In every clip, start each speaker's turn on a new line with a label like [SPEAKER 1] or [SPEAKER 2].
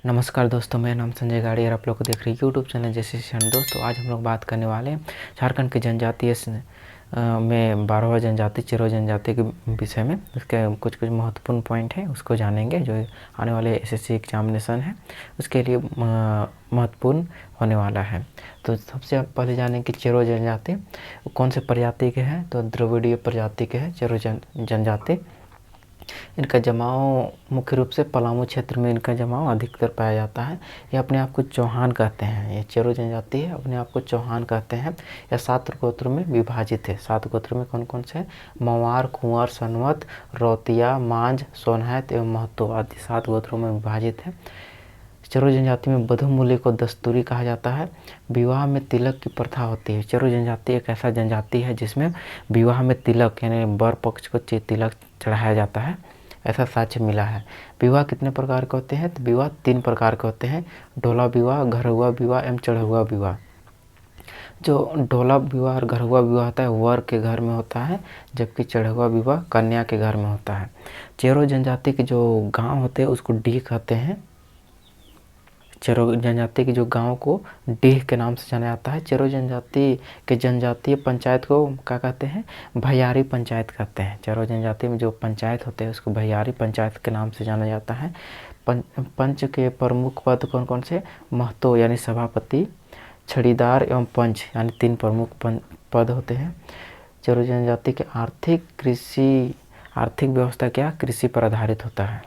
[SPEAKER 1] नमस्कार दोस्तों, मेरा नाम संजय गाड़ी और आप लोग को देख रहे हैं यूट्यूब चैनल जैसे शरण। दोस्तों आज हम लोग बात करने वाले हैं झारखंड के जनजातीय में 12वां जनजाति चिरो जनजाति के विषय में। उसके कुछ महत्वपूर्ण पॉइंट हैं, उसको जानेंगे जो आने वाले एसएससी एग्जामिनेशन है उसके लिए महत्वपूर्ण होने वाला है। तो सबसे पहले जानें कि चिरो जनजाति कौन से प्रजाति के हैं। तो द्रविड़ीय प्रजाति के हैं चिरो जनजाति। इनका जमाव मुख्य रूप से पलामू क्षेत्र में इनका जमाव अधिकतर पाया जाता है। ये अपने आप को चौहान कहते हैं। ये चिरो जनजाति है, अपने आप को चौहान कहते हैं। यह 7 गोत्रों में विभाजित है। 7 गोत्रों में कौन कौन से हैं? मवार, कुंवर, सनवत, रौतिया, मांझ, सोनहत एवं महतो आदि 7 गोत्रों में विभाजित है। चिरो जनजाति में बधु मूल्य को दस्तूरी कहा जाता है। विवाह में तिलक की प्रथा होती है। चिरो जनजाति एक ऐसा जनजाति है जिसमें विवाह में तिलक यानी वर पक्ष को तिलक चढ़ाया जाता है, ऐसा साक्ष्य मिला है। विवाह कितने प्रकार के होते हैं? तो विवाह 3 प्रकार के होते हैं: ढोला विवाह, घरहुआ विवाह एवं चढ़हुआ विवाह। जो ढोला विवाह और घरहुआ विवाह होता है वर के घर में होता है, जबकि चढ़हुआ विवाह कन्या के घर में होता है। चिरो जनजाति के जो गांव होते हैं उसको डीह कहते हैं। चिरो जनजाति के जो गांव को डीह के नाम से जाना जाता है। चिरो जनजाति के जनजातीय पंचायत को क्या कहते हैं? भैयारी पंचायत कहते हैं। चिरो जनजाति में जो पंचायत होते हैं उसको भैयारी पंचायत के नाम से जाना जाता है। पंच के प्रमुख पद कौन कौन से? महतो यानी सभापति, छड़ीदार एवं पंच यानी 3 प्रमुख पद होते हैं। चिरो जनजाति के आर्थिक व्यवस्था क्या? कृषि पर आधारित होता है।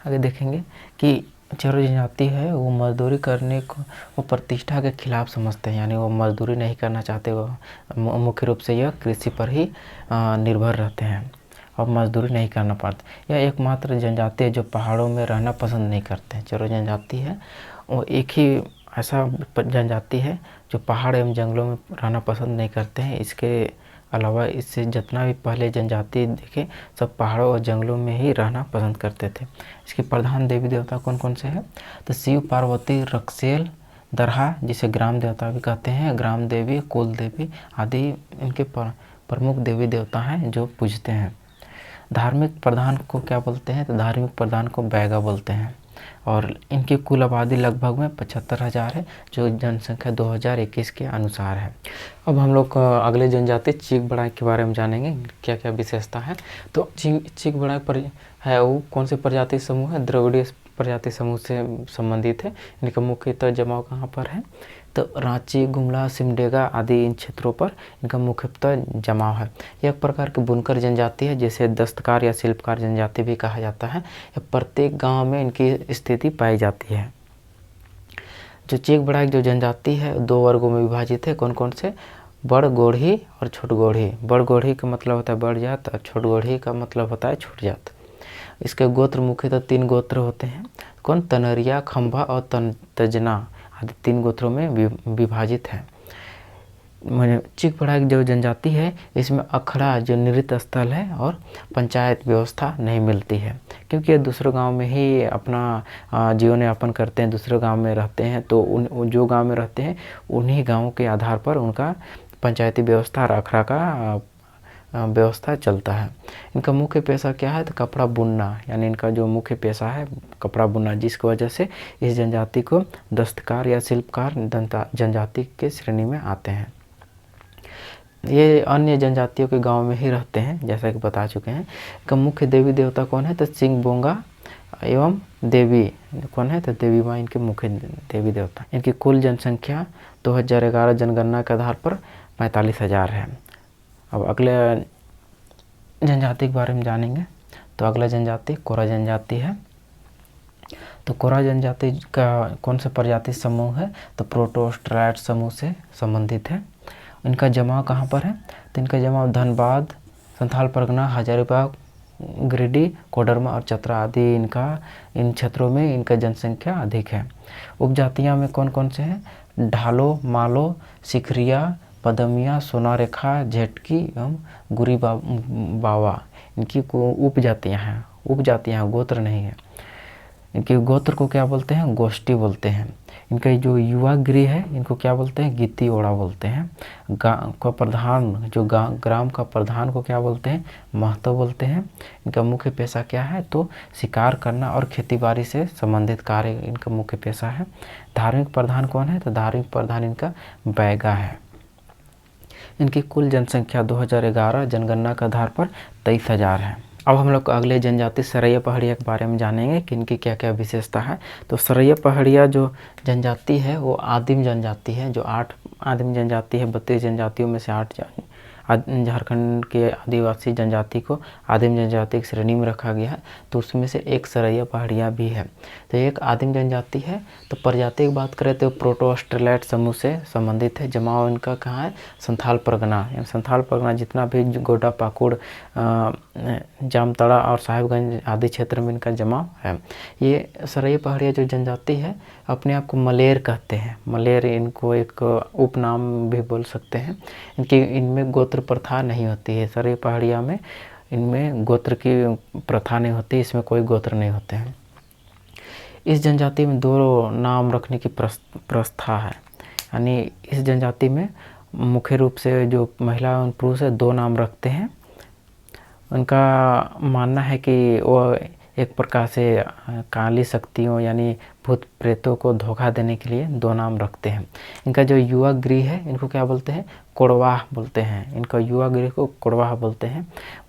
[SPEAKER 1] आगे देखेंगे कि चिरो जनजाति है वो मजदूरी करने को वो प्रतिष्ठा के खिलाफ समझते हैं, यानी वो मजदूरी नहीं करना चाहते। वो मुख्य रूप से यह कृषि पर ही निर्भर रहते हैं और मजदूरी नहीं करना पड़ता। यह एकमात्र जनजाति है जो पहाड़ों में रहना पसंद नहीं करते हैं। चिरो जनजाति है वो एक ही ऐसा जनजाति है जो पहाड़ एवं जंगलों में रहना पसंद नहीं करते हैं। इसके अलावा इससे जितना भी पहले जनजाति देखे सब पहाड़ों और जंगलों में ही रहना पसंद करते थे। इसके प्रधान देवी देवता कौन कौन से हैं? तो शिव, पार्वती, रक्सेल, दरहा जिसे ग्राम देवता भी कहते हैं, ग्राम देवी, कुल देवी आदि इनके प्रमुख देवी देवता हैं जो पूजते हैं। धार्मिक प्रधान को क्या बोलते हैं? तो धार्मिक प्रधान को बैगा बोलते हैं। और इनकी कुल आबादी लगभग में 75,000 है, जो जनसंख्या 2021 के अनुसार है। अब हम लोग अगले जनजाति चीक बड़ाई के बारे में जानेंगे, क्या क्या विशेषता है। तो चीक बड़ाई पर है वो कौन से प्रजाति समूह है? द्रविड़ीय प्रजाति समूह से संबंधित है। इनका मुख्यतः जमाव कहाँ पर है? तो रांची, गुमला, सिमडेगा आदि इन क्षेत्रों पर इनका मुख्यतः जमाव है। यह एक प्रकार की बुनकर जनजाति है जिसे दस्तकार या शिल्पकार जनजाति भी कहा जाता है। प्रत्येक गांव में इनकी स्थिति पाई जाती है। जो चीक बड़ाई जो जनजाति है 2 वर्गों में विभाजित है। कौन कौन से? बड़ गोढ़ी और छोट गोढ़ी। बड़ गोढ़ी का मतलब होता है बड़ जात और छोट गोढ़ी का मतलब होता है छोट जात। इसके गोत्र मुख्यतः 3 गोत्र होते हैं। कौन? तनरिया, खंभा और तजना आदि 3 गोत्रों में विभाजित है। चीक बड़ाई जो जनजाति है इसमें अखड़ा जो नृत्य स्थल है और पंचायत व्यवस्था नहीं मिलती है, क्योंकि ये दूसरे गांव में ही अपना जीवन यापन करते हैं, दूसरे गांव में रहते हैं। तो जो गांव में रहते हैं उन्हीं गांवों के आधार पर उनका पंचायती व्यवस्था और अखड़ा का व्यवस्था चलता है। इनका मुख्य पेशा क्या है? तो कपड़ा बुनना, यानी इनका जो मुख्य पेशा है कपड़ा बुनना, जिसकी वजह से इस जनजाति को दस्तकार या शिल्पकार जनजाति के श्रेणी में आते हैं। ये अन्य जनजातियों के गांव में ही रहते हैं, जैसा कि बता चुके हैं। इनका मुख्य देवी देवता कौन है? तो सिंह बोंगा एवं देवी कौन है? तो देवी माँ इनके मुख्य देवी देवता। इनकी कुल जनसंख्या 2011 जनगणना के आधार पर 45,000 है। अब अगले जनजाति के बारे में जानेंगे। तो अगला जनजाति कोरा जनजाति है। तो कोरा जनजाति का कौन सा प्रजाति समूह है? तो प्रोटोस्ट्राइड समूह से संबंधित है। इनका जमाव कहाँ पर है? तो इनका जमाव धनबाद, संथाल परगना, हजारीबाग, गिरिडीह, कोडरमा और चतरा आदि इन क्षेत्रों में इनका जनसंख्या अधिक है। उपजातियाँ में कौन कौन से हैं? ढालो, मालो, सिखरिया, पदमिया, सोनारेखा, झेटकी एवं गुरी बावा इनकी उपजातियाँ हैं। उपजातियाँ गोत्र नहीं है। इनके गोत्र को क्या बोलते हैं, गोष्ठी बोलते हैं। इनका जो युवा गृह है इनको क्या बोलते हैं, गित्ती ओड़ा बोलते हैं। गाँव का प्रधान, जो ग्राम का प्रधान को क्या बोलते हैं, महतो बोलते हैं। इनका मुख्य पेशा क्या है, तो शिकार करना और खेतीबाड़ी से संबंधित कार्य इनका मुख्य पेशा है। धार्मिक प्रधान कौन है, तो धार्मिक प्रधान इनका बैगा है। इनकी कुल जनसंख्या 2011 जनगणना के आधार पर 23,000 है। अब हम लोग अगले जनजाति सरैया पहाड़िया के बारे में जानेंगे कि इनकी क्या क्या विशेषता है। तो सरैया पहाड़िया जो जनजाति है वो आदिम जनजाति है, जो 8 आदिम जनजाति है। 32 जनजातियों में से 8 झारखंड के आदिवासी जनजाति को आदिम जनजाति की श्रेणी में रखा गया है, तो उसमें से एक सरैया पहाड़िया भी है। तो एक आदिम जनजाति है। तो प्रजाति की बात करें तो प्रोटो ऑस्ट्रेलाइट समूह से संबंधित है। जमाव इनका कहाँ है, संथाल परगना। संथाल परगना जितना भी गोड्डा, पाकुड़, जामताड़ा और साहिबगंज आदि क्षेत्र में इनका जमाव है। ये सरैया पहाड़िया जो जनजाति है अपने आप को मलेर कहते हैं। मलेर इनको एक उपनाम भी बोल सकते हैं। इनमें गोत्र प्रथा नहीं होती है। सरैया पहाड़िया में इनमें गोत्र की प्रथा नहीं होती, इसमें कोई गोत्र नहीं होते हैं। इस जनजाति में 2 नाम रखने की प्रथा है, यानी इस जनजाति में मुख्य रूप से जो महिला और पुरुष है 2 नाम रखते हैं। उनका मानना है कि वो एक प्रकार से काली शक्तियों यानी भूत प्रेतों को धोखा देने के लिए 2 नाम रखते हैं। इनका जो युवा गृह है इनको क्या बोलते हैं, कोड़वाह बोलते हैं। इनका युवा गृह को कोड़वाह बोलते हैं।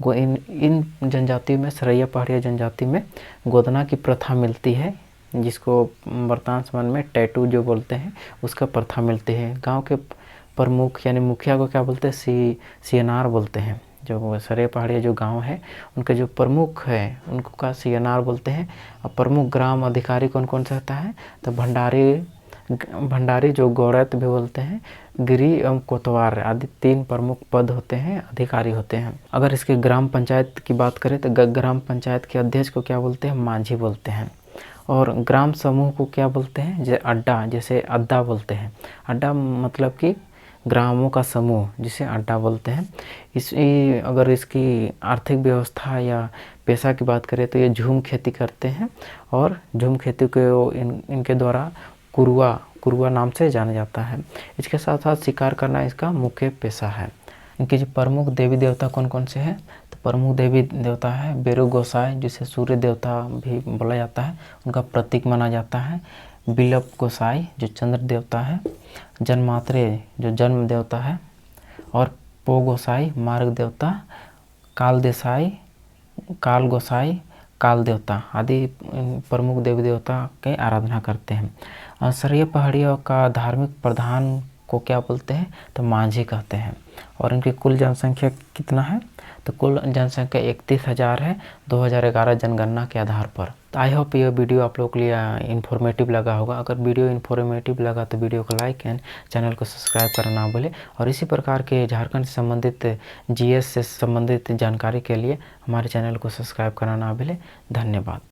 [SPEAKER 1] इन जनजातियों में, सरैया पहाड़िया जनजाति में गोदना की प्रथा मिलती है, जिसको वर्तमान समय में टैटू जो बोलते हैं उसका प्रथा मिलती है। गाँव के प्रमुख यानी मुखिया को क्या बोलते हैं, सीएनआर बोलते हैं। जो सरैया पहाड़िया जो गांव है उनके जो प्रमुख है उनको का सीएनआर बोलते हैं। और प्रमुख ग्राम अधिकारी कौन कौन सा होता है, तो भंडारी जो गौरैत भी बोलते हैं, गिरी एवं कोतवार आदि 3 प्रमुख पद होते हैं, अधिकारी होते हैं। अगर इसके ग्राम पंचायत की बात करें तो ग्राम पंचायत के अध्यक्ष को क्या बोलते हैं, मांझी बोलते हैं। और ग्राम समूह को क्या बोलते हैं, जैसे अड्डा, जैसे अड्डा बोलते हैं। अड्डा मतलब कि ग्रामों का समूह, जिसे अड्डा बोलते हैं। अगर इसकी आर्थिक व्यवस्था या पेशा की बात करें तो ये झूम खेती करते हैं, और झूम खेती को इनके द्वारा कुरुआ नाम से जाना जाता है। इसके साथ साथ शिकार करना इसका मुख्य पेशा है। इनके जो प्रमुख देवी देवता कौन कौन से हैं, तो प्रमुख देवी देवता है बेरु गोसाई, जिसे सूर्य देवता भी बोला जाता है, उनका प्रतीक माना जाता है। बिलप गोसाई जो चंद्र देवता है, जन्मात्रे जो जन्म देवता है, और पो गोसाई मार्ग देवता, काल गोसाई काल देवता आदि प्रमुख देवी देवता की आराधना करते हैं। सरैया पहाड़ियों का धार्मिक प्रधान को क्या बोलते हैं, तो मांझी कहते हैं। और इनकी कुल जनसंख्या कितना है, तो कुल जनसंख्या 31,000 है 2011 जनगणना के आधार पर। तो आई होप ये वीडियो आप लोगों के लिए इन्फॉर्मेटिव लगा होगा। अगर वीडियो इन्फॉर्मेटिव लगा तो वीडियो को लाइक एंड चैनल को सब्सक्राइब करना ना भूलें। और इसी प्रकार के झारखंड से संबंधित जीएस से संबंधित जानकारी के लिए हमारे चैनल को सब्सक्राइब करना ना भूलें। धन्यवाद।